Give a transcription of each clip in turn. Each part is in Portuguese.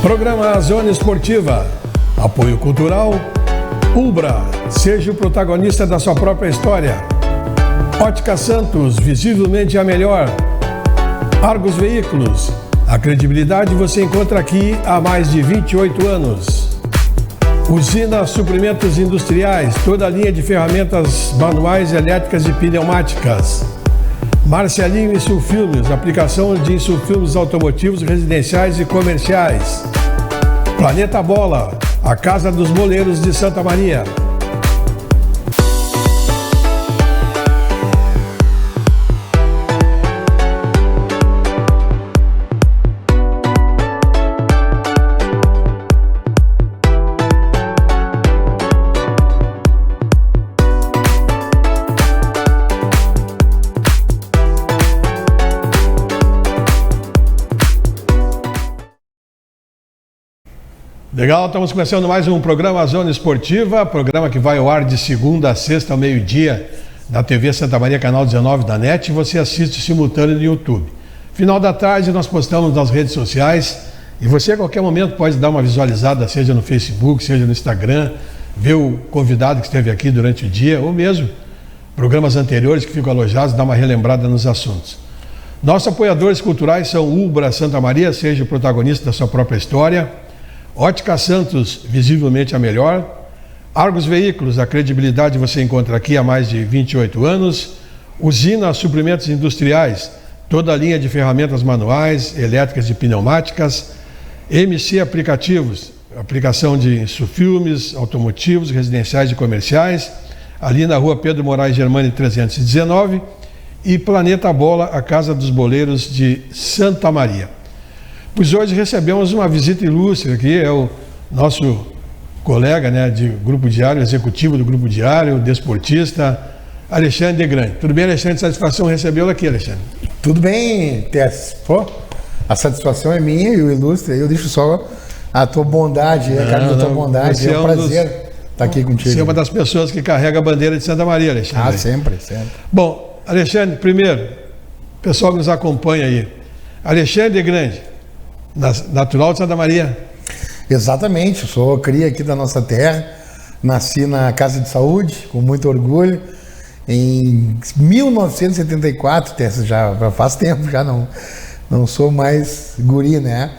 Programa Zona Esportiva. Apoio cultural. Ubra. Seja o protagonista da sua própria história. Ótica Santos. Visivelmente a melhor. Argos Veículos. A credibilidade você encontra aqui há mais de 28 anos. Usina Suprimentos Industriais. Toda a linha de ferramentas manuais, elétricas e pneumáticas. Marcelinho Insulfilmes, aplicação de insulfilmes automotivos, residenciais e comerciais. Planeta Bola, a casa dos boleiros de Santa Maria. Legal, estamos começando mais um programa Zona Esportiva, programa que vai ao ar de segunda a sexta ao meio-dia na TV Santa Maria, canal 19 da NET, e você assiste simultâneo no YouTube. Final da tarde nós postamos nas redes sociais e você a qualquer momento pode dar uma visualizada, seja no Facebook, seja no Instagram, ver o convidado que esteve aqui durante o dia, ou mesmo programas anteriores que ficam alojados, dar uma relembrada nos assuntos. Nossos apoiadores culturais são Ubra Santa Maria, seja o protagonista da sua própria história. Ótica Santos, visivelmente a melhor. Argos Veículos, a credibilidade você encontra aqui há mais de 28 anos. Usina Suprimentos Industriais, toda a linha de ferramentas manuais, elétricas e pneumáticas. MC Aplicativos, aplicação de insufilmes, automotivos, residenciais e comerciais, ali na rua Pedro Moraes Germani 319. E Planeta Bola, a casa dos boleiros de Santa Maria. Pois hoje recebemos uma visita ilustre aqui, é o nosso colega, né, de Grupo Diário, executivo do Grupo Diário, desportista, Alexandre de Grande. Tudo bem, Alexandre? Satisfação recebê-lo aqui, Alexandre. Tudo bem, Tess. Pô, a satisfação é minha e o ilustre, eu deixo só a tua bondade, a cara da tua bondade, é um prazer estar aqui contigo. Você é uma das pessoas que carrega a bandeira de Santa Maria, Alexandre. Ah, sempre. Bom, Alexandre, primeiro, o pessoal que nos acompanha aí, Alexandre de Grande, natural de Santa Maria. Exatamente, eu sou cria aqui da nossa terra, nasci na Casa de Saúde, com muito orgulho, em 1974, já faz tempo, já não sou mais guri, né?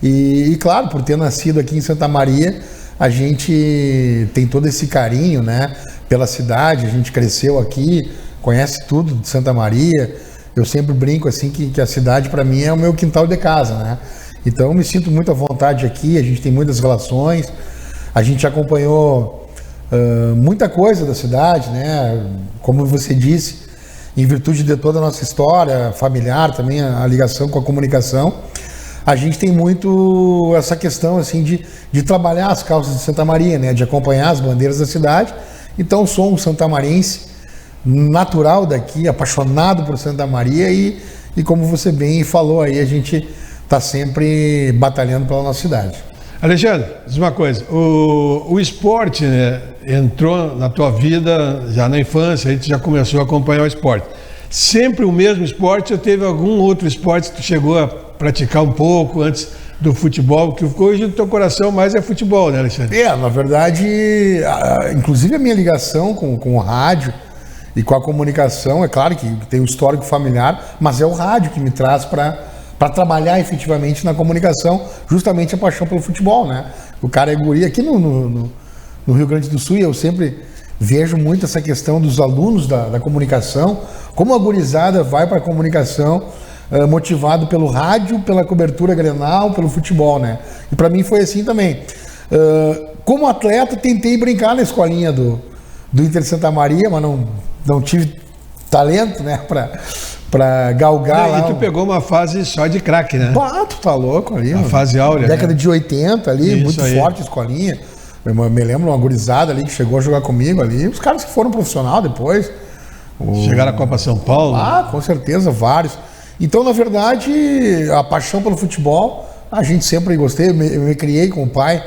E claro, por ter nascido aqui em Santa Maria, a gente tem todo esse carinho, né, pela cidade, a gente cresceu aqui, conhece tudo de Santa Maria. Eu sempre brinco assim que a cidade para mim é o meu quintal de casa, né? Então eu me sinto muito à vontade aqui, a gente tem muitas relações, a gente acompanhou muita coisa da cidade, né? Como você disse, em virtude de toda a nossa história familiar, também a ligação com a comunicação, a gente tem muito essa questão assim de trabalhar as causas de Santa Maria, né? De acompanhar as bandeiras da cidade. Então sou um santamarense natural daqui, apaixonado por Santa Maria e como você bem falou aí, a gente está sempre batalhando pela nossa cidade. Alexandre, diz uma coisa, o esporte, né, entrou na tua vida já na infância, a gente já começou a acompanhar o esporte. Sempre o mesmo esporte ou teve algum outro esporte que tu chegou a praticar um pouco antes do futebol, que hoje no teu coração mais é futebol, né, Alexandre? Na verdade, inclusive a minha ligação com o rádio e com a comunicação, é claro que tem um histórico familiar, mas é o rádio que me traz para trabalhar efetivamente na comunicação, justamente a paixão pelo futebol, né? O cara é guri aqui no Rio Grande do Sul, e eu sempre vejo muito essa questão dos alunos da comunicação, como a gurizada vai para a comunicação motivado pelo rádio, pela cobertura Grenal, pelo futebol, né? E para mim foi assim também. Como atleta, tentei brincar na escolinha do Inter Santa Maria, mas não tive talento, né, para galgar lá. E tu pegou uma fase só de craque, né? Tu tá louco ali. A fase áurea, década de 80 ali, isso muito aí. Forte a escolinha. Eu me lembro uma gurizada ali que chegou a jogar comigo ali. Os caras que foram profissional depois. Chegaram à Copa São Paulo. Com certeza, vários. Então, na verdade, a paixão pelo futebol, a gente sempre gostei. Eu me criei com o pai,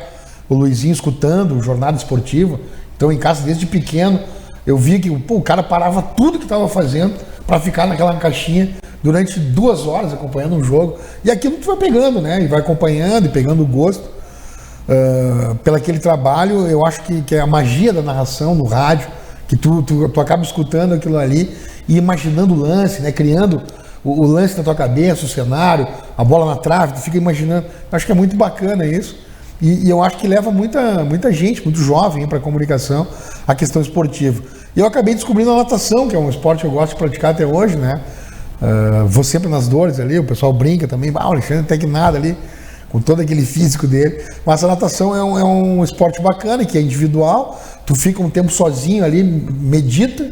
o Luizinho, escutando Jornada Esportiva. Então, em casa, desde pequeno, eu via que o cara parava tudo que estava fazendo para ficar naquela caixinha durante 2 horas acompanhando um jogo. E aquilo tu vai pegando, né? E vai acompanhando e pegando o gosto. Pelo aquele trabalho, eu acho que é a magia da narração no rádio, que tu acaba escutando aquilo ali e imaginando o lance, né? Criando o lance na tua cabeça, o cenário, a bola na trave, tu fica imaginando. Acho que é muito bacana isso. E eu acho que leva muita gente, muito jovem para a comunicação, a questão esportiva. E eu acabei descobrindo a natação, que é um esporte que eu gosto de praticar até hoje, né? Vou sempre nas dores ali, o pessoal brinca também, o Alexandre até que nada ali, com todo aquele físico dele. Mas a natação é um esporte bacana, que é individual, tu fica um tempo sozinho ali, medita,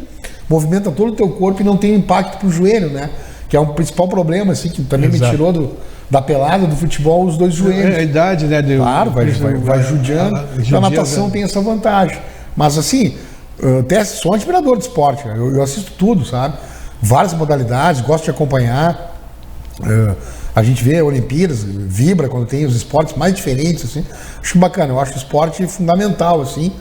movimenta todo o teu corpo e não tem impacto pro joelho, né? Que é um principal problema, assim, que também me tirou da pelada, do futebol, os 2 joelhos. É a idade, né? Claro, vai judiando. A natação tem essa vantagem. Mas assim, eu até sou um admirador de esporte, eu assisto tudo, sabe? Várias modalidades, gosto de acompanhar. A gente vê Olimpíadas, vibra quando tem os esportes mais diferentes, assim. Acho bacana, eu acho o esporte fundamental, assim,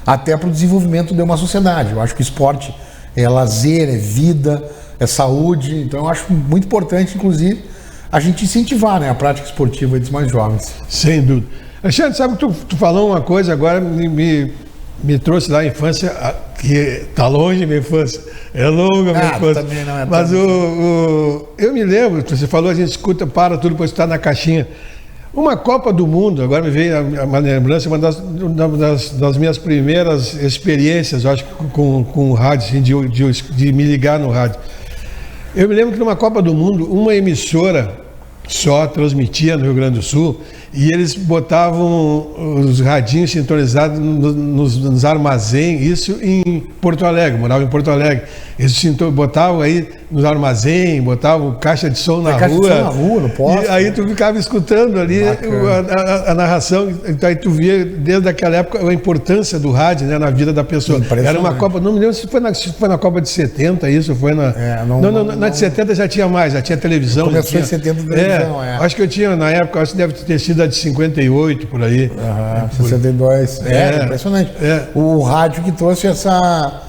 até para o desenvolvimento de uma sociedade. Eu acho que o esporte é lazer, é vida, é saúde. Então eu acho muito importante, inclusive, a gente incentivar, né, a prática esportiva dos mais jovens. Sem dúvida. Alexandre, sabe que tu falou uma coisa agora, me trouxe lá a infância, que está longe minha infância, é longa a minha infância. Também não é. Mas eu me lembro, você falou, a gente escuta, para tudo, depois está na caixinha. Uma Copa do Mundo, agora me veio uma lembrança, uma das minhas primeiras experiências, eu acho, com o rádio, assim, de me ligar no rádio. Eu me lembro que numa Copa do Mundo, uma emissora só transmitia no Rio Grande do Sul e eles botavam os radinhos sintonizados nos armazéns, isso em Porto Alegre, morava em Porto Alegre. Eles botavam aí nos armazéns, botavam caixa de som na rua. Caixa de som na rua, no poste. E aí tu ficava escutando ali a narração, então aí tu via desde aquela época a importância do rádio, né, na vida da pessoa. Era uma Copa, não me lembro se foi na Copa de 70 isso, foi na... Na de 70 já tinha mais, já tinha televisão. Começou em 70 televisão, Acho que eu tinha na época, acho que deve ter sido a de 58, por aí. 62. Impressionante. O rádio que trouxe essa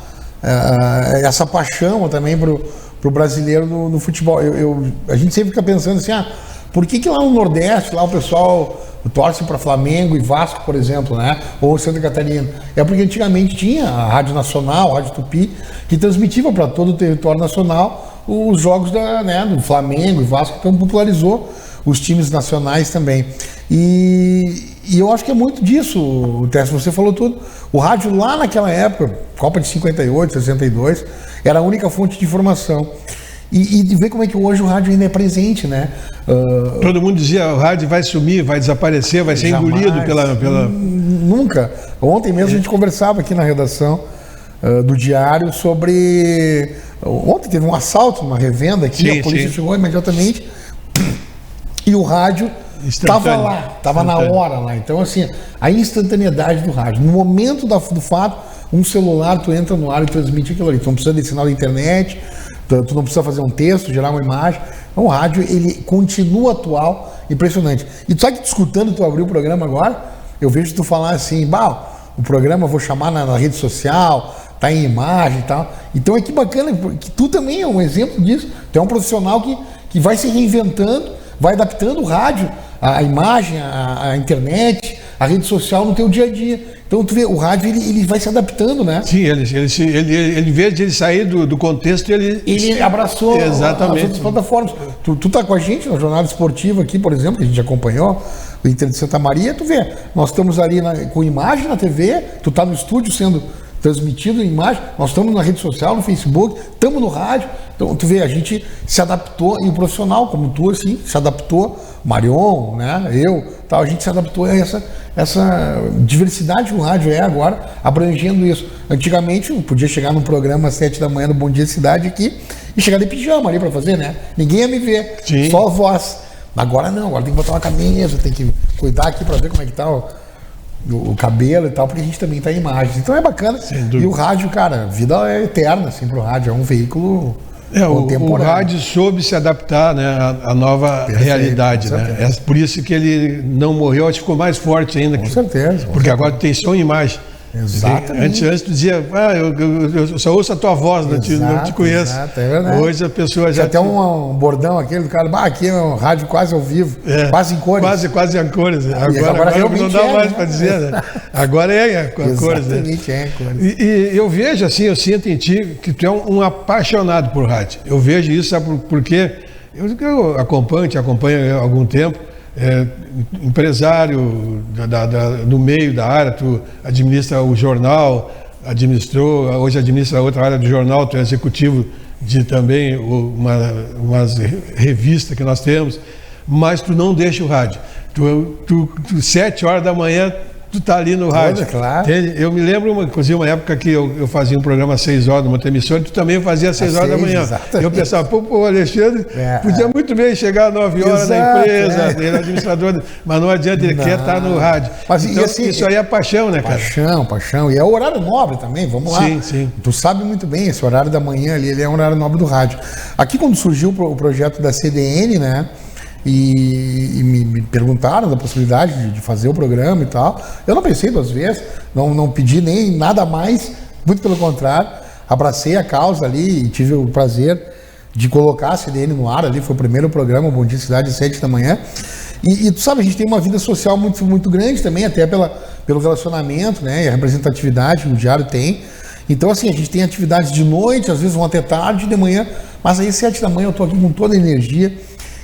paixão também pro brasileiro no futebol. A gente sempre fica pensando assim, por que lá no Nordeste, lá o pessoal torce para Flamengo e Vasco, por exemplo, né? Ou Santa Catarina? É porque antigamente tinha a Rádio Nacional, a Rádio Tupi, que transmitia para todo o território nacional os jogos do Flamengo e Vasco, então popularizou os times nacionais também. E eu acho que é muito disso, Tess, você falou tudo. O rádio lá naquela época, Copa de 58, 62, era a única fonte de informação. E ver como é que hoje o rádio ainda é presente, né? Todo mundo dizia, o rádio vai sumir, vai desaparecer, vai ser engolido pela... Nunca. Ontem mesmo a gente conversava aqui na redação do Diário sobre... Ontem teve um assalto numa revenda aqui, a polícia chegou imediatamente e o rádio estava lá, estava na hora lá. Então, assim, a instantaneidade do rádio. No momento do fato, um celular, tu entra no ar e transmite aquilo ali. Tu não precisa de sinal da internet, tu não precisa fazer um texto, gerar uma imagem. Então, o rádio, ele continua atual, impressionante. E tu sabe que escutando, tu abriu o programa agora, eu vejo tu falar assim, o programa eu vou chamar na rede social, tá em imagem e tal. Então é que bacana, que tu também é um exemplo disso. Tu é um profissional que vai se reinventando, vai adaptando o rádio, a imagem, a internet, a rede social no teu dia a dia. Então tu vê, o rádio ele vai se adaptando, né? Sim, ele em vez de ele sair do contexto, ele abraçou exatamente as outras plataformas. Tu tá com a gente na jornada esportiva aqui, por exemplo, que a gente acompanhou, o Inter de Santa Maria, tu vê, nós estamos ali com imagem na TV, tu tá no estúdio sendo transmitido em imagem, nós estamos na rede social, no Facebook, estamos no rádio. Então, tu vê, a gente se adaptou, e o profissional, como tu, assim, se adaptou, Marion, né, tal, a gente se adaptou a essa diversidade que o rádio é agora, abrangendo isso. Antigamente, eu podia chegar num programa às 7 da manhã do Bom Dia Cidade aqui, e chegar de pijama ali para fazer, né? Ninguém ia me ver, só a voz. Agora não, agora tem que botar uma camisa, tem que cuidar aqui para ver como é que tá o cabelo e tal, porque a gente também tá em imagens. Então é bacana. E o rádio, cara, a vida é eterna, assim, pro rádio, é um veículo contemporâneo. O rádio soube se adaptar, né, à nova realidade, né? É por isso que ele não morreu, acho que ficou mais forte ainda. Com certeza. Porque agora tem som e imagem. Exatamente. Antes tu dizia, eu só ouço a tua voz, não te conheço. Exato, é verdade. Hoje a pessoa já... Tinha até um bordão aquele do cara, aqui é um rádio quase ao vivo, quase em cores. Quase em cores. Agora realmente não dá mais para dizer, né? Agora é cores. Exatamente, Né? cores. E eu vejo assim, eu sinto em ti que tu é um apaixonado por rádio. Eu vejo isso, sabe por quê? Eu te acompanho há algum tempo, empresário do meio da área, tu administra o jornal, hoje administra outra área do jornal, tu é executivo de também umas revistas que nós temos, mas tu não deixa o rádio. Tu 7 horas da manhã, tu tá ali no rádio. Claro. Eu me lembro, inclusive, uma época que eu fazia um programa às 6 horas numa emissora, tu também fazia às 6 horas da manhã. Exatamente. Eu pensava, o Alexandre podia muito bem chegar às 9 horas na empresa, ele é administrador, mas não adianta, ele quer estar no rádio. Mas, então, assim, isso aí é paixão, né, cara? Paixão. E é o horário nobre também, vamos lá. Sim. Tu sabe muito bem, esse horário da manhã ali, ele é um horário nobre do rádio. Aqui, quando surgiu o projeto da CDN, né? E me perguntaram da possibilidade de fazer o programa e tal. Eu não pensei 2 vezes, não pedi nem nada mais, muito pelo contrário, abracei a causa ali e tive o prazer de colocar a CDN no ar ali, foi o primeiro programa, Bom Dia Cidade, às 7 da manhã. E tu sabe, a gente tem uma vida social muito, muito grande também, até pelo relacionamento, né, e a representatividade que o diário tem. Então, assim, a gente tem atividades de noite, às vezes vão até tarde, de manhã, mas aí 7 da manhã eu tô aqui com toda a energia.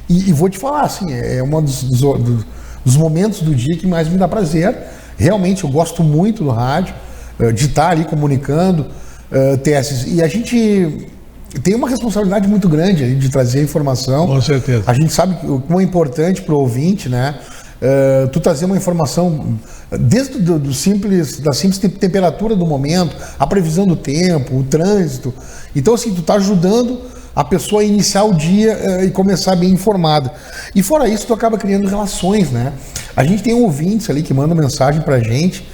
E vou te falar, assim, é um dos momentos do dia que mais me dá prazer. Realmente, eu gosto muito do rádio, de estar ali comunicando, e a gente tem uma responsabilidade muito grande aí de trazer informação. Com certeza. A gente sabe como é importante para o ouvinte, né? Tu trazer uma informação desde da simples temperatura do momento, a previsão do tempo, o trânsito. Então, assim, tu tá ajudando a pessoa a iniciar o dia e começar bem informada. E fora isso, tu acaba criando relações, né? A gente tem ouvintes ali que mandam mensagem pra gente.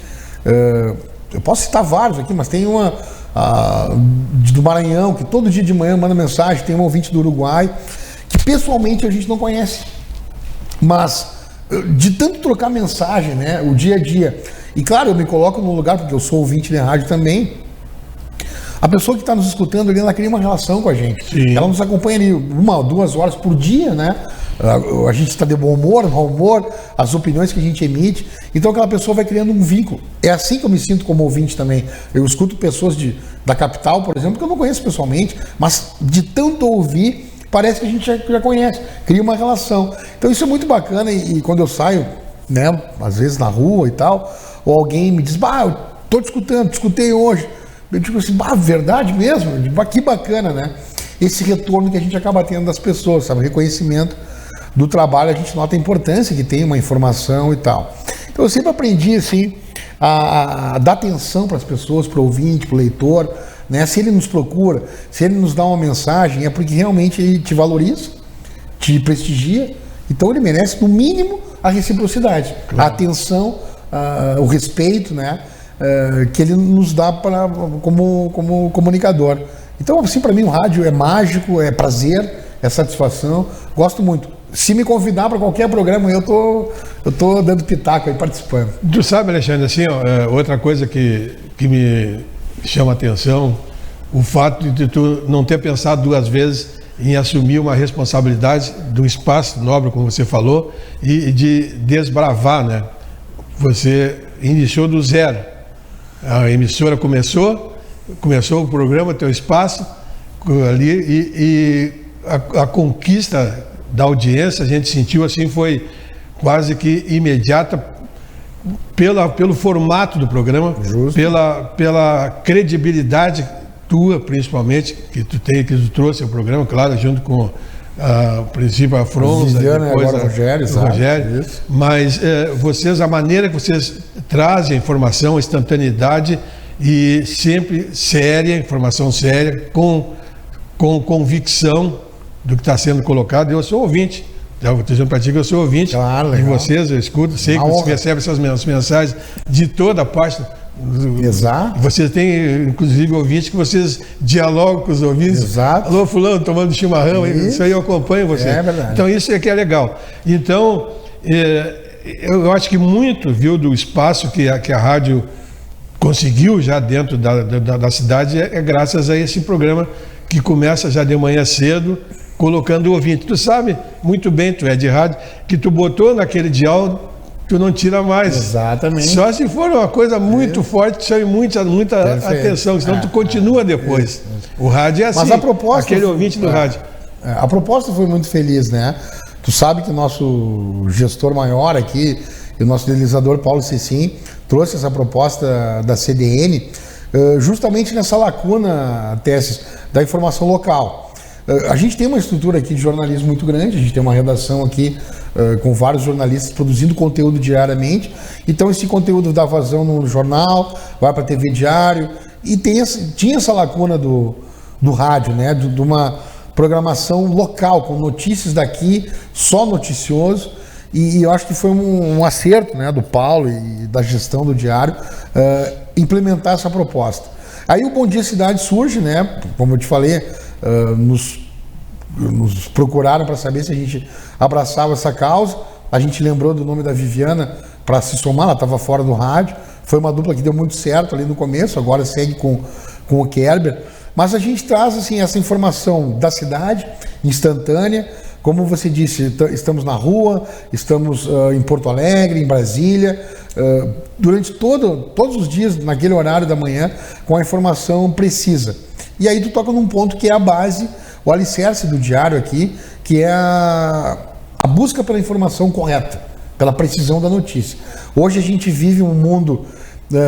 Eu posso citar vários aqui, mas tem uma do Maranhão, que todo dia de manhã manda mensagem. Tem um ouvinte do Uruguai, que pessoalmente a gente não conhece. Mas de tanto trocar mensagem, né? O dia a dia. E claro, eu me coloco no lugar, porque eu sou ouvinte de rádio também. A pessoa que está nos escutando ali, ela cria uma relação com a gente. Sim. Ela nos acompanha ali 1 ou 2 horas por dia, né? A gente está de bom humor, mau humor, as opiniões que a gente emite. Então aquela pessoa vai criando um vínculo. É assim que eu me sinto como ouvinte também. Eu escuto pessoas da capital, por exemplo, que eu não conheço pessoalmente, mas de tanto ouvir, parece que a gente já conhece. Cria uma relação. Então isso é muito bacana e quando eu saio, né, às vezes na rua e tal, ou alguém me diz, eu tô te escutei hoje. Eu digo assim, verdade mesmo? Eu digo, que bacana, né? Esse retorno que a gente acaba tendo das pessoas, sabe? O reconhecimento do trabalho, a gente nota a importância que tem uma informação e tal. Então eu sempre aprendi, assim, a dar atenção para as pessoas, para o ouvinte, para o leitor, né? Se ele nos procura, se ele nos dá uma mensagem, é porque realmente ele te valoriza, te prestigia, então ele merece, no mínimo, a reciprocidade, claro. A atenção, o respeito, né? Que ele nos dá como comunicador. Então, assim, para mim o rádio é mágico, é prazer, é satisfação, gosto muito. Se me convidar para qualquer programa, eu tô dando pitaco aí, participando. Tu sabe, Alexandre, assim, outra coisa que me chama a atenção, o fato de tu não ter pensado 2 vezes em assumir uma responsabilidade do espaço nobre, como você falou, e de desbravar, né? Você iniciou do zero. A emissora começou o programa, teu espaço ali, e a conquista da audiência, a gente sentiu assim, foi quase que imediata pelo formato do programa, pela credibilidade tua, principalmente, que tu trouxe ao programa, claro, junto com a princípio a Fronza, depois agora o Rogério, mas vocês, a maneira que vocês trazem a informação, a instantaneidade e sempre séria, informação séria, com convicção do que está sendo colocado. Eu sou ouvinte, já vou dizendo para ti que eu sou ouvinte, claro, de vocês, eu escuto, sei que você recebe essas mensagens de toda a parte. Exato. Vocês têm, inclusive, ouvintes que vocês dialogam com os ouvintes. Exato. Alô, fulano, tomando chimarrão, isso aí eu acompanho você. É verdade. Então, isso é que é legal. Então, eu acho que muito, viu, do espaço que a rádio conseguiu já dentro da cidade é graças a esse programa que começa já de manhã cedo, colocando o ouvinte. Tu sabe muito bem, tu é de rádio, que tu botou naquele dial, tu não tira mais. Exatamente. Só se for uma coisa muito forte, chame muita atenção, senão tu continua depois. O rádio é assim, mas a proposta, aquele ouvinte do rádio. A proposta foi muito feliz, né? Tu sabe que o nosso gestor maior aqui, e o nosso idealizador Paulo Cecim, trouxe essa proposta da CDN justamente nessa lacuna, Tesses, da informação local. A gente tem uma estrutura aqui de jornalismo muito grande, a gente tem uma redação aqui com vários jornalistas produzindo conteúdo diariamente, então esse conteúdo dá vazão no jornal, vai para a TV Diário, e tinha essa lacuna do rádio, né, de uma programação local, com notícias daqui, só noticioso, e eu acho que foi um acerto, né, do Paulo e da gestão do Diário implementar essa proposta. Aí o Bom Dia Cidade surge, né, como eu te falei, nos procuraram para saber se a gente abraçava essa causa, a gente lembrou do nome da Viviana para se somar, ela estava fora do rádio, foi uma dupla que deu muito certo ali no começo, agora segue com o Kerber, mas a gente traz assim, essa informação da cidade, instantânea, como você disse, estamos na rua, estamos em Porto Alegre, em Brasília, durante todos os dias, naquele horário da manhã, com a informação precisa. E aí tu toca num ponto que é a base, o alicerce do Diário aqui, que é a busca pela informação correta, pela precisão da notícia. Hoje a gente vive um mundo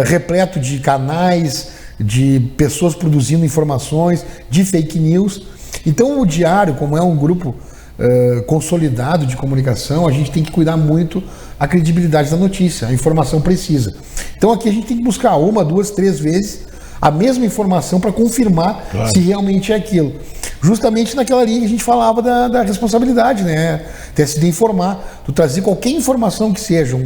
repleto de canais, de pessoas produzindo informações, de fake news. Então o Diário, como é um grupo consolidado de comunicação, a gente tem que cuidar muito a credibilidade da notícia, a informação precisa. Então aqui a gente tem que buscar 1, 2, 3 vezes a mesma informação para confirmar se realmente é aquilo. Justamente naquela linha que a gente falava da responsabilidade, né? De informar, tu trazer qualquer informação que seja,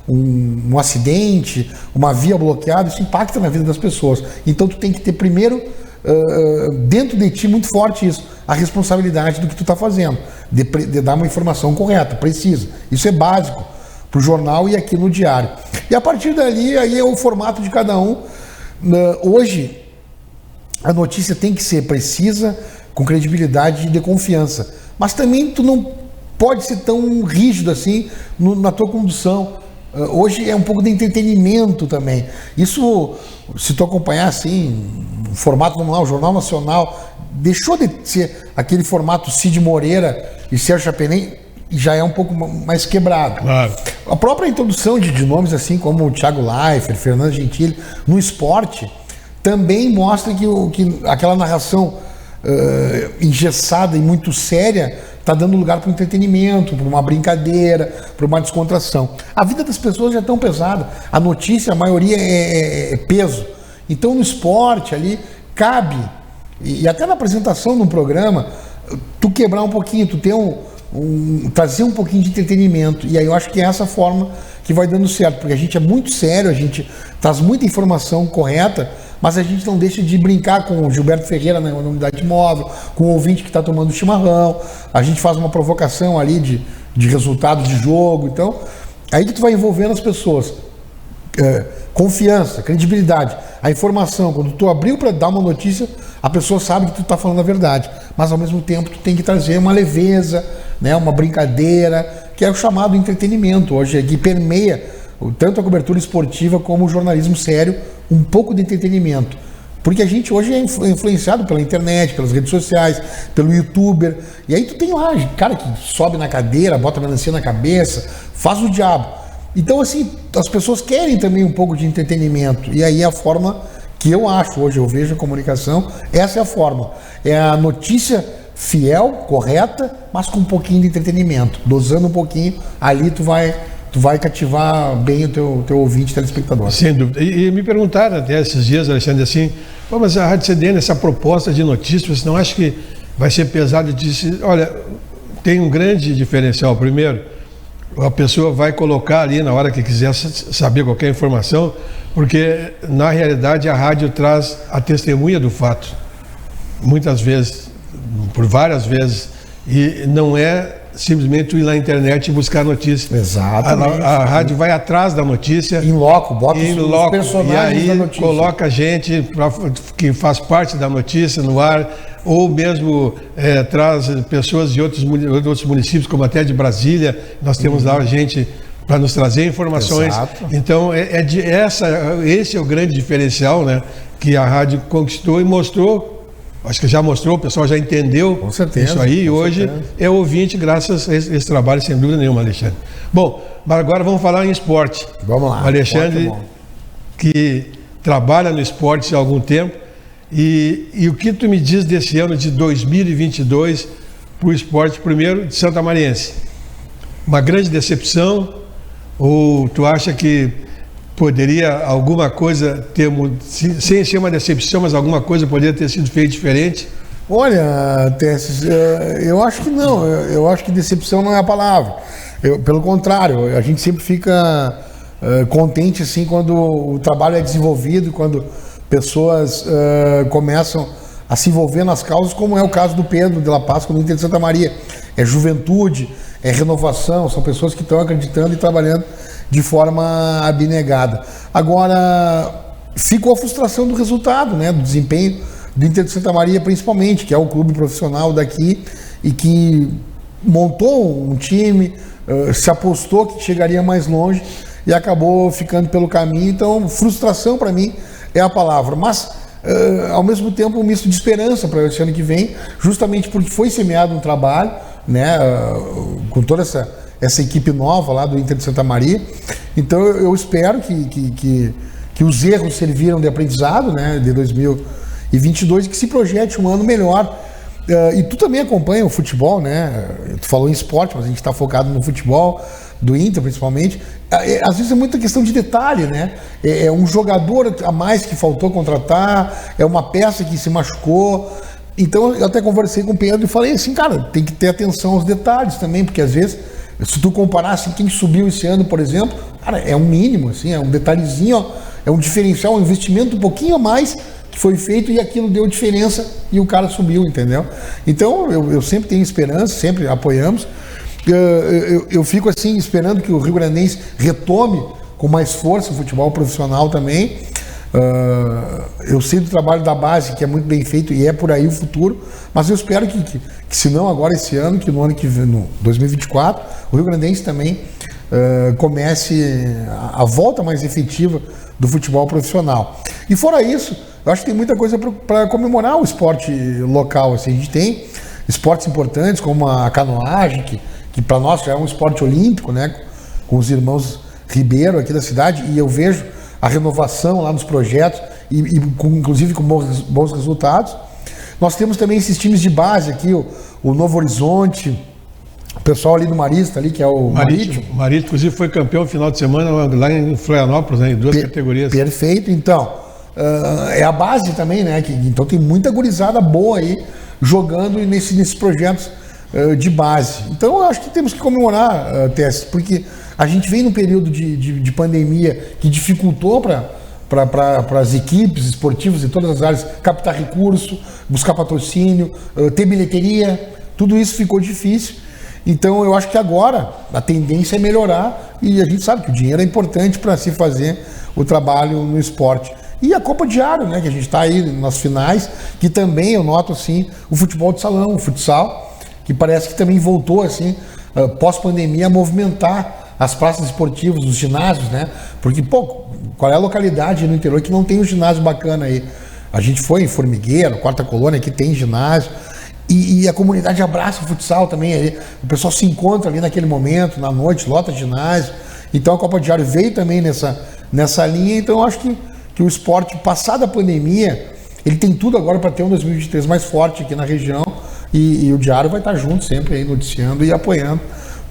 um acidente, uma via bloqueada, isso impacta na vida das pessoas. Então tu tem que ter primeiro, dentro de ti, muito forte isso, a responsabilidade do que tu está fazendo, de dar uma informação correta, precisa. Isso é básico para o jornal e aqui no Diário. E a partir dali, aí é o formato de cada um. Hoje, a notícia tem que ser precisa, com credibilidade e de confiança. Mas também tu não pode ser tão rígido assim na tua condução. Hoje é um pouco de entretenimento também. Isso, se tu acompanhar assim, o formato, vamos lá, o Jornal Nacional, deixou de ser aquele formato Cid Moreira e Sérgio Chapelin, já é um pouco mais quebrado. Claro. A própria introdução de nomes assim como o Thiago Leifert, Fernando Gentili, no esporte, também mostra que aquela narração engessada e muito séria está dando lugar para o entretenimento, para uma brincadeira, para uma descontração. A vida das pessoas já é tão pesada, a notícia, a maioria é peso. Então no esporte ali, cabe, e até na apresentação de um programa, tu quebrar um pouquinho, tu ter trazer um pouquinho de entretenimento. E aí eu acho que é essa forma que vai dando certo, porque a gente é muito sério, a gente traz muita informação correta, mas a gente não deixa de brincar com o Gilberto Ferreira na unidade móvel, com o ouvinte que está tomando chimarrão, a gente faz uma provocação ali de resultado de jogo. Então, aí que tu vai envolvendo as pessoas. Confiança, credibilidade, a informação, quando tu abriu para dar uma notícia, a pessoa sabe que tu está falando a verdade, mas ao mesmo tempo tu tem que trazer uma leveza, né, uma brincadeira, que é o chamado entretenimento hoje, que permeia tanto a cobertura esportiva como o jornalismo sério, um pouco de entretenimento. Porque a gente hoje é influenciado pela internet, pelas redes sociais, pelo youtuber, e aí tu tem lá, cara que sobe na cadeira, bota a melancia na cabeça, faz o diabo. Então assim, as pessoas querem também um pouco de entretenimento, e aí é a forma que eu acho, hoje eu vejo a comunicação, essa é a forma, é a notícia fiel, correta, mas com um pouquinho de entretenimento, dosando um pouquinho, ali tu vai cativar bem o teu ouvinte, telespectador. Sem dúvida. E me perguntaram até esses dias, Alexandre, assim, mas a Rádio CDN, essa proposta de notícias, você não acha que vai ser pesado? Disse, olha, tem um grande diferencial. Primeiro, a pessoa vai colocar ali na hora que quiser saber qualquer informação, porque na realidade a rádio traz a testemunha do fato, muitas vezes, por várias vezes, e não é simplesmente ir na internet e buscar a notícia. Exatamente. A rádio vai atrás da notícia. Em loco, bota os personagens e da aí notícia. coloca a gente que faz parte da notícia no ar, ou mesmo traz pessoas de outros municípios, como até de Brasília. Nós temos lá gente para nos trazer informações. Exato. Então, esse é o grande diferencial, né, que a rádio conquistou e mostrou. Acho que já mostrou, o pessoal já entendeu com certeza, isso aí, e hoje certeza. é ouvinte graças a esse trabalho, sem dúvida nenhuma, Alexandre. Bom, mas agora vamos falar em esporte. Vamos lá. O Alexandre, que trabalha no esporte há algum tempo, e o que tu me diz desse ano de 2022 para o esporte, primeiro, de Santamariense? Uma grande decepção, ou tu acha que poderia alguma coisa ter, sem ser uma decepção, mas alguma coisa poderia ter sido feita diferente? Olha, Tesses, eu acho que não. Eu acho que decepção não é a palavra. Pelo contrário, a gente sempre fica contente assim quando o trabalho é desenvolvido, quando pessoas começam a se envolver nas causas, como é o caso do Pedro de La Paz, no Inter de Santa Maria. É juventude, é renovação, são pessoas que estão acreditando e trabalhando de forma abnegada. Agora, ficou a frustração do resultado, né, do desempenho do Inter de Santa Maria, principalmente, que é o clube profissional daqui e que montou um time, se apostou que chegaria mais longe e acabou ficando pelo caminho. Então, frustração para mim é a palavra, mas ao mesmo tempo um misto de esperança para esse ano que vem, justamente porque foi semeado um trabalho, né, com toda essa equipe nova lá do Inter de Santa Maria. Então eu espero que os erros serviram de aprendizado, né, de 2022, e que se projete um ano melhor. E tu também acompanha o futebol, né? Tu falou em esporte, mas a gente está focado no futebol do Inter, principalmente. Às vezes é muita questão de detalhe, né? É um jogador a mais que faltou contratar, é uma peça que se machucou. Então eu até conversei com o Pedro e falei assim, cara, tem que ter atenção aos detalhes também, porque às vezes, se tu comparasse quem subiu esse ano, por exemplo, cara, é um mínimo, assim, é um detalhezinho, ó, é um diferencial, um investimento um pouquinho a mais que foi feito e aquilo deu diferença e o cara subiu, entendeu? Então eu sempre tenho esperança, sempre apoiamos. Eu fico assim esperando que o Rio Grandense retome com mais força o futebol profissional também. Eu sei do trabalho da base, que é muito bem feito e é por aí o futuro, mas eu espero que se não agora esse ano, que no ano que vem, no 2024, o Rio Grandense também comece a volta mais efetiva do futebol profissional. E fora isso, eu acho que tem muita coisa para comemorar o esporte local. Assim, a gente tem esportes importantes como a canoagem, que para nós já é um esporte olímpico, né, com os irmãos Ribeiro aqui da cidade, e eu vejo a renovação lá nos projetos, inclusive com bons resultados. Nós temos também esses times de base aqui, o Novo Horizonte, o pessoal ali do Marista, ali, que é o Marítimo. O Marítimo, inclusive, foi campeão no final de semana lá em Florianópolis, né, em duas categorias. Perfeito, então. É a base também, né? Então tem muita gurizada boa aí jogando nesses projetos de base. Então eu acho que temos que comemorar, Tess, porque a gente vem num período de pandemia que dificultou para as equipes esportivas de todas as áreas captar recurso, buscar patrocínio, ter bilheteria, tudo isso ficou difícil. Então eu acho que agora a tendência é melhorar e a gente sabe que o dinheiro é importante para se fazer o trabalho no esporte. E a Copa Diário, né, que a gente está aí nas finais, que também eu noto assim, o futebol de salão, o futsal, que parece que também voltou assim, pós-pandemia, a movimentar as praças esportivas, os ginásios, né? Porque, pô, qual é a localidade no interior que não tem um ginásio bacana aí? A gente foi em Formigueiro, Quarta Colônia, que tem ginásio, e a comunidade abraça o futsal também aí. O pessoal se encontra ali naquele momento, na noite, lota ginásio. Então a Copa Diário veio também nessa linha, então eu acho que o esporte, passada a pandemia, ele tem tudo agora para ter um 2023 mais forte aqui na região, e o Diário vai estar junto sempre aí noticiando e apoiando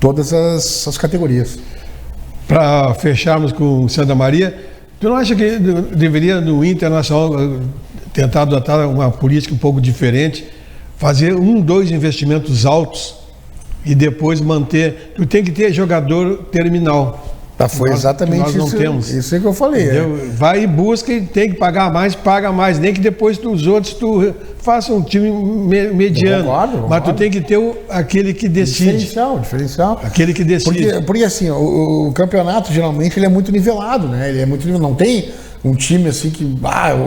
todas as categorias. Para fecharmos com Santa Maria, tu não acha que deveria no Internacional tentar adotar uma política um pouco diferente, fazer 2 investimentos altos e depois manter? Tu tem que ter jogador terminal. Foi exatamente nós não isso, temos. Isso é que eu falei. Vai e busca e tem que pagar mais, paga mais. Nem que depois dos outros tu faça um time mediano. Concordo. Mas tu tem que ter aquele que decide. Diferencial. Aquele que decide. Porque assim, o campeonato geralmente ele é muito nivelado, né? Ele é muito nivelado. Não tem um time assim que,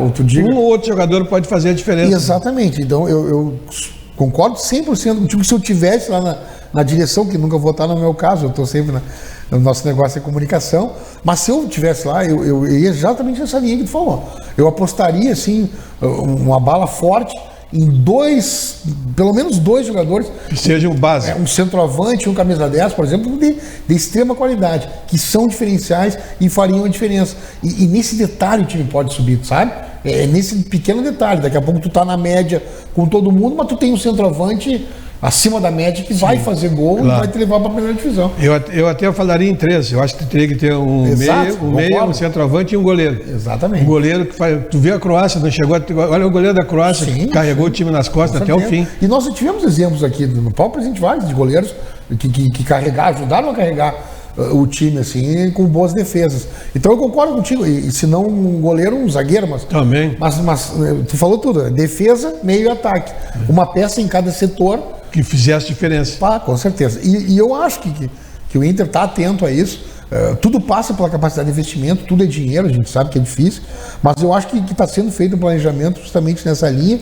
outro dia... Um ou outro jogador pode fazer a diferença. Exatamente. Então eu concordo 100% contigo. Se eu tivesse lá na direção, que nunca vou estar no meu caso, eu estou sempre no nosso negócio de comunicação, mas se eu estivesse lá, eu ia exatamente nessa linha que tu falou. Eu apostaria, assim, uma bala forte em pelo menos dois jogadores. Que sejam básicos. Um centroavante e um camisa 10, por exemplo, de extrema qualidade, que são diferenciais e fariam a diferença. E nesse detalhe o time pode subir, sabe? É nesse pequeno detalhe. Daqui a pouco tu tá na média com todo mundo, mas tu tem um centroavante acima da média que vai fazer gol, claro, e vai te levar para a primeira divisão. Eu até falaria em 3. Eu acho que teria que ter um meia, um centroavante e um goleiro. Exatamente. Um goleiro que faz. Tu vê a Croácia, não chegou. Olha o goleiro da Croácia, que carregou o time nas costas até o fim. E nós tivemos exemplos aqui no próprio Presidente Vargas de goleiros que ajudaram a carregar o time assim com boas defesas. Então eu concordo contigo. E se não um goleiro, um zagueiro, mas também. Mas tu falou tudo. Defesa, meio e ataque. Uma peça em cada setor que fizesse diferença. Com certeza. E eu acho que o Inter está atento a isso. Tudo passa pela capacidade de investimento, tudo é dinheiro, a gente sabe que é difícil, mas eu acho que está sendo feito um planejamento justamente nessa linha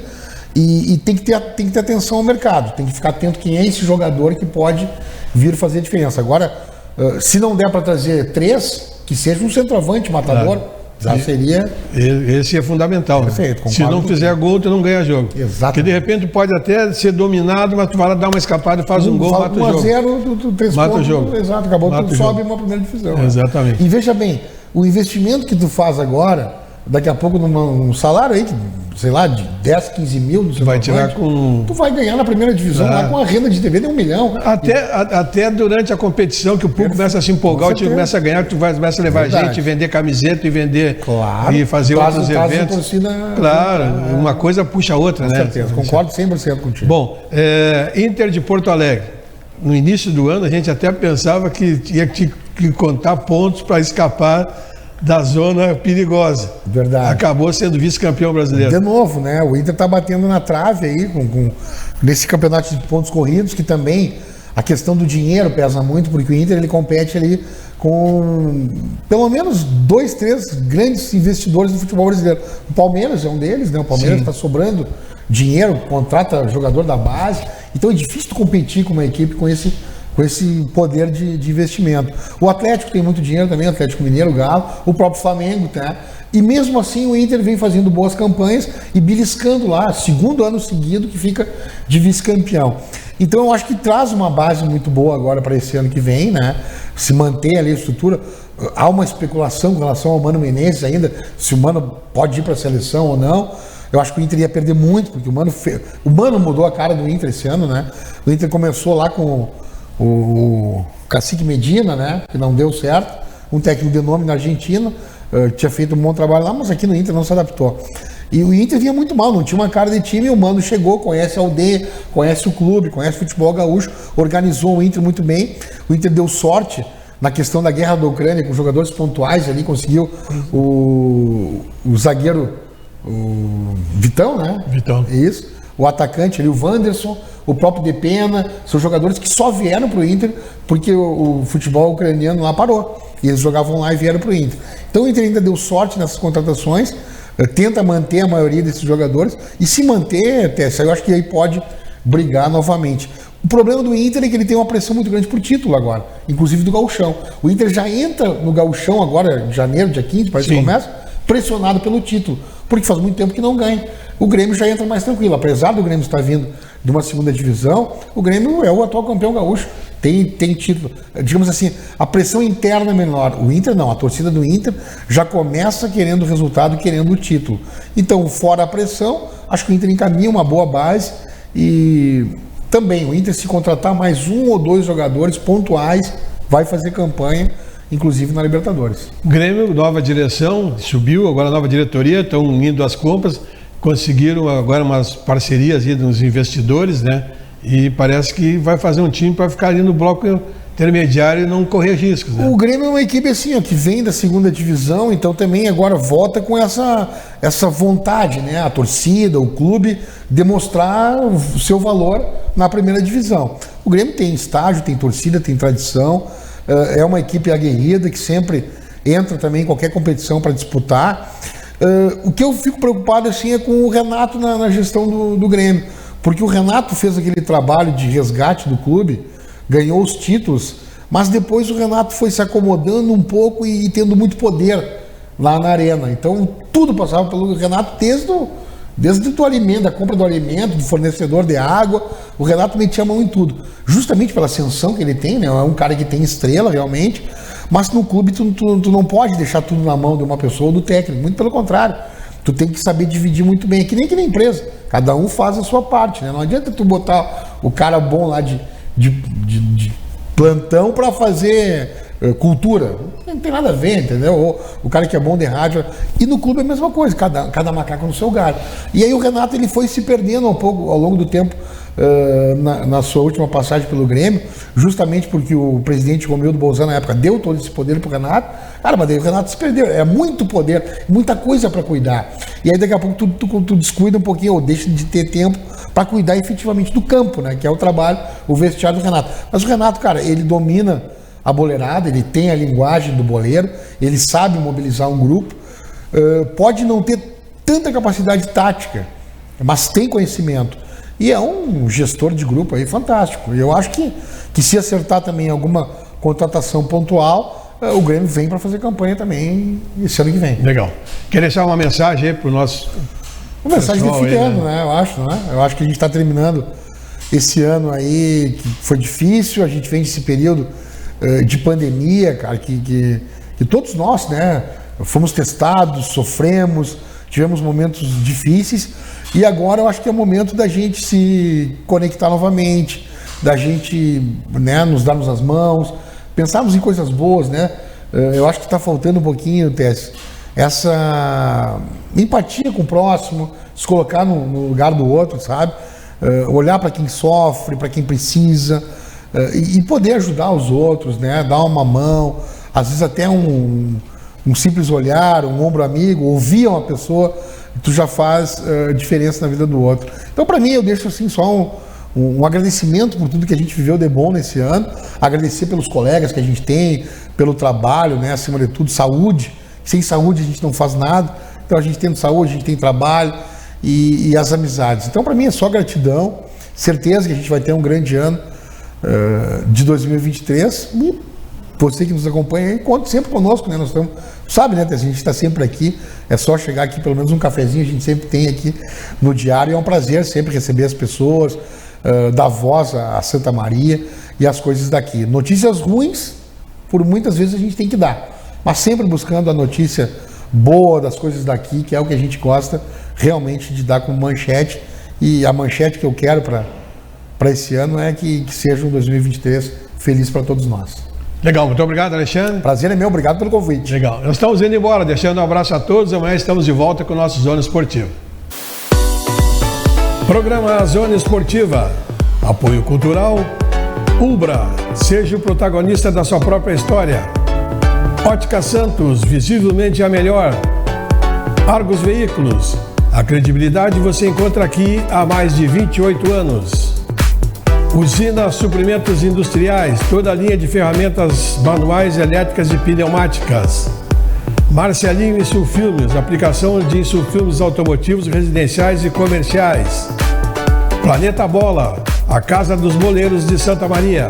e tem que ter atenção ao mercado, tem que ficar atento quem é esse jogador que pode vir fazer a diferença. Agora, se não der para trazer 3, que seja um centroavante matador, claro. Já seria... Esse é fundamental. Perfeito, se não fizer gol, tu não ganha jogo. Exatamente. Porque de repente pode até ser dominado, mas tu vai lá dar uma escapada e faz um gol, mata o jogo. 1-0, 3 mata pontos, o jogo. Exato, acabou, tu sobe uma primeira divisão. Exatamente. E veja bem, o investimento que tu faz agora, daqui a pouco num salário aí, sei lá, de 10, 15 mil, tu vai tirar com... Tu vai ganhar na primeira divisão lá com a renda de TV de 1 milhão. Até durante a competição, que o público começa a se empolgar, o time começa a ganhar, tu começa a levar gente, vender camiseta e vender, e fazer outros eventos. Torcida, claro, uma coisa puxa a outra, com né? certeza, concordo 100% contigo. Bom, Inter de Porto Alegre. No início do ano a gente até pensava que tinha que contar pontos para escapar da zona perigosa. Verdade. Acabou sendo vice-campeão brasileiro. De novo, né? O Inter está batendo na trave aí nesse campeonato de pontos corridos, que também a questão do dinheiro pesa muito, porque o Inter ele compete ali com pelo menos 2, 3 grandes investidores do futebol brasileiro. O Palmeiras é um deles, né? O Palmeiras está sobrando dinheiro, contrata jogador da base. Então é difícil competir com uma equipe com esse poder de investimento. O Atlético tem muito dinheiro também, o Atlético Mineiro, o Galo, o próprio Flamengo, tá? E mesmo assim o Inter vem fazendo boas campanhas e beliscando lá, segundo ano seguido que fica de vice-campeão. Então eu acho que traz uma base muito boa agora para esse ano que vem, né? Se manter ali a estrutura. Há uma especulação com relação ao Mano Menezes ainda, se o Mano pode ir para a seleção ou não. Eu acho que o Inter ia perder muito, porque o Mano mudou a cara do Inter esse ano, né? O Inter começou lá com o Cacique Medina, né, que não deu certo, um técnico de nome na Argentina, tinha feito um bom trabalho lá, mas aqui no Inter não se adaptou. E o Inter vinha muito mal, não tinha uma cara de time, e o Mano chegou, conhece a aldeia, conhece o clube, conhece o futebol gaúcho, organizou o Inter muito bem. O Inter deu sorte na questão da guerra da Ucrânia, com jogadores pontuais ali, conseguiu o zagueiro, o Vitão, né? Vitão. Isso. O atacante ali, o Wanderson, o próprio Depena, são jogadores que só vieram para o Inter porque o futebol ucraniano lá parou. E eles jogavam lá e vieram para o Inter. Então o Inter ainda deu sorte nessas contratações, tenta manter a maioria desses jogadores, e se manter, Tessa, eu acho que aí pode brigar novamente. O problema do Inter é que ele tem uma pressão muito grande por título agora, inclusive do Gauchão. O Inter já entra no Gauchão agora, em janeiro, dia 15, parece que começa, pressionado pelo título, porque faz muito tempo que não ganha. O Grêmio já entra mais tranquilo, apesar do Grêmio estar vindo de uma segunda divisão, o Grêmio é o atual campeão gaúcho, tem título. Digamos assim, a pressão interna é menor. O Inter não, a torcida do Inter já começa querendo o resultado, querendo o título. Então, fora a pressão, acho que o Inter encaminha uma boa base e também o Inter, se contratar mais 1 ou 2 jogadores pontuais, vai fazer campanha, inclusive na Libertadores. Grêmio, nova direção, subiu, agora nova diretoria, estão indo às compras, conseguiram agora umas parcerias aí dos investidores, né? E parece que vai fazer um time para ficar ali no bloco intermediário e não correr riscos, né? O Grêmio é uma equipe assim, ó, que vem da segunda divisão, então também agora volta com essa vontade, né? A torcida, o clube, demonstrar o seu valor na primeira divisão. O Grêmio tem estágio, tem torcida, tem tradição, é uma equipe aguerrida que sempre entra também em qualquer competição para disputar. O que eu fico preocupado assim é com o Renato na gestão do Grêmio, porque o Renato fez aquele trabalho de resgate do clube, ganhou os títulos, mas depois o Renato foi se acomodando um pouco e tendo muito poder lá na arena. Então tudo passava pelo Renato desde o alimento, da compra do alimento, do fornecedor de água. O Renato metia a mão em tudo, justamente pela ascensão que ele tem, né? É um cara que tem estrela realmente, mas no clube tu não pode deixar tudo na mão de uma pessoa ou do técnico, muito pelo contrário. Tu tem que saber dividir muito bem, é que nem na empresa, cada um faz a sua parte, né? Não adianta tu botar o cara bom lá de plantão para fazer cultura, não tem nada a ver, entendeu? Ou o cara que é bom de rádio. E no clube é a mesma coisa, cada macaco no seu galho. E aí o Renato ele foi se perdendo um pouco ao longo do tempo, na sua última passagem pelo Grêmio, justamente porque o presidente Romildo Bolzano na época deu todo esse poder pro Renato. Cara, mas daí o Renato se perdeu, é muito poder, muita coisa para cuidar. E aí daqui a pouco tu descuida um pouquinho, ou deixa de ter tempo para cuidar efetivamente do campo, né? Que é o trabalho, o vestiário do Renato. Mas o Renato, cara, ele domina a boleirada, ele tem a linguagem do boleiro, ele sabe mobilizar um grupo, pode não ter tanta capacidade tática, mas tem conhecimento. E é um gestor de grupo aí fantástico. E eu acho que se acertar também alguma contratação pontual, o Grêmio vem para fazer campanha também esse ano que vem. Legal. Quer deixar uma mensagem aí para o nosso... Uma mensagem de fim de ano, né? Eu acho, né? Eu acho que a gente está terminando esse ano aí, que foi difícil, a gente vem desse período de pandemia, cara, que todos nós, né, fomos testados, sofremos, tivemos momentos difíceis, e agora eu acho que é o momento da gente se conectar novamente, da gente, né, nos darmos as mãos, pensarmos em coisas boas, né? Eu acho que está faltando um pouquinho, Tess, essa empatia com o próximo, se colocar no lugar do outro, sabe? Olhar para quem sofre, para quem precisa, e poder ajudar os outros, né? Dar uma mão, às vezes até um simples olhar, um ombro amigo, ouvir uma pessoa, tu já faz diferença na vida do outro. Então, para mim, eu deixo assim só um agradecimento por tudo que a gente viveu de bom nesse ano, agradecer pelos colegas que a gente tem, pelo trabalho, né? Acima de tudo, saúde. Sem saúde a gente não faz nada, então a gente tendo saúde, a gente tem trabalho e as amizades. Então, para mim, é só gratidão, certeza que a gente vai ter um grande ano de 2023. E você que nos acompanha aí, conta sempre conosco, né? Nós estamos, sabe, né? A gente está sempre aqui, é só chegar aqui, pelo menos um cafezinho a gente sempre tem aqui no diário, e é um prazer sempre receber as pessoas, dar voz a Santa Maria e as coisas daqui. Notícias ruins, por muitas vezes a gente tem que dar, mas sempre buscando a notícia boa das coisas daqui, que é o que a gente gosta realmente de dar como manchete. E a manchete que eu quero para esse ano é que seja um 2023 feliz para todos nós. Legal, muito obrigado, Alexandre. Prazer é meu, obrigado pelo convite. Legal, nós estamos indo embora, deixando um abraço a todos. Amanhã estamos de volta com o nosso Zona Esportiva. Programa Zona Esportiva, apoio cultural, Ubra, seja o protagonista da sua própria história. Ótica Santos, visivelmente a melhor. Argos Veículos, a credibilidade você encontra aqui há mais de 28 anos. Usina Suprimentos Industriais, toda a linha de ferramentas manuais, elétricas e pneumáticas. Marcelinho Insulfilmes, aplicação de insulfilmes automotivos, residenciais e comerciais. Planeta Bola, a casa dos boleiros de Santa Maria.